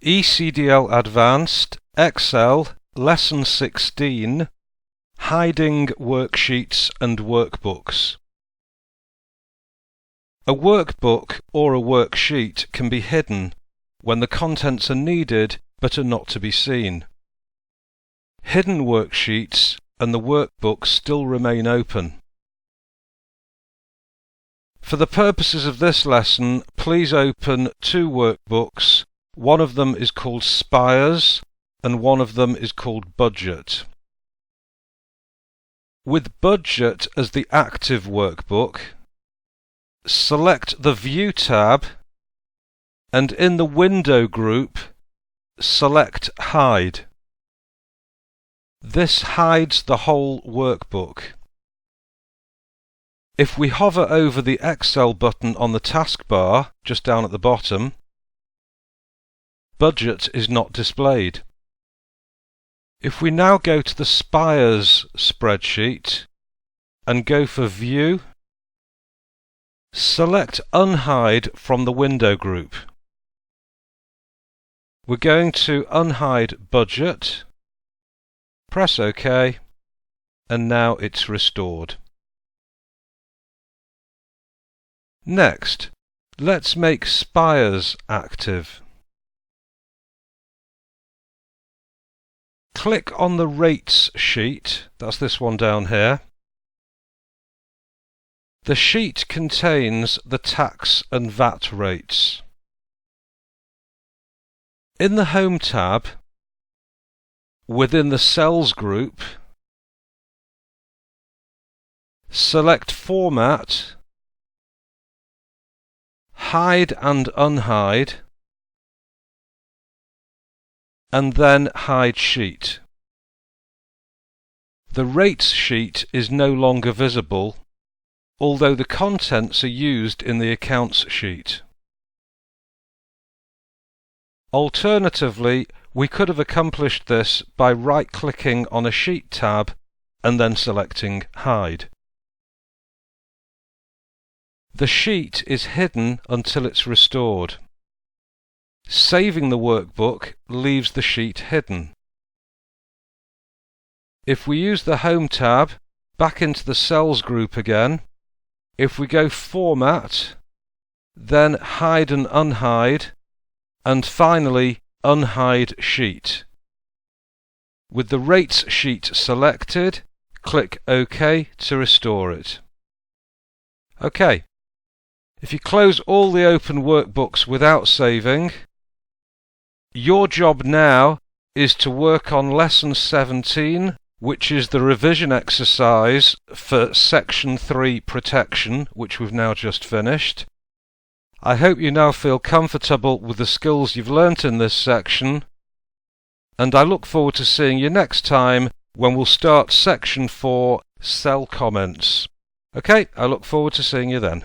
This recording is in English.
ECDL Advanced, Excel, Lesson 16, Hiding Worksheets and Workbooks. A workbook or a worksheet can be hidden when the contents are needed but are not to be seen. Hidden worksheets and the workbook still remain open. For the purposes of this lesson, please open two workbooks. One of them is called Spires and one of them is called Budget. With Budget as the active workbook, select the View tab and in the Window group, select Hide. This hides the whole workbook. If we hover over the Excel button on the taskbar, just down at the bottom, Budget is not displayed. If we now go to the Spires spreadsheet and go for View, select Unhide from the Window group. We're going to unhide Budget, press OK, and now it's restored. Next, let's make Spires active. Click on the Rates sheet, that's this one down here. The sheet contains the tax and VAT rates. In the Home tab, within the Cells group, select Format, Hide and Unhide, and then Hide Sheet. The Rates sheet is no longer visible, although the contents are used in the Accounts sheet. Alternatively, we could have accomplished this by right-clicking on a Sheet tab and then selecting Hide. The sheet is hidden until it's restored. Saving the workbook leaves the sheet hidden. If we use the Home tab, back into the Cells group again, if we go Format, then Hide and Unhide, and finally Unhide Sheet. With the Rates sheet selected, click OK to restore it. OK. If you close all the open workbooks without saving, your job now is to work on Lesson 17, which is the revision exercise for Section 3 Protection, which we've now just finished. I hope you now feel comfortable with the skills you've learnt in this section, and I look forward to seeing you next time when we'll start Section 4, Cell Comments. OK, I look forward to seeing you then.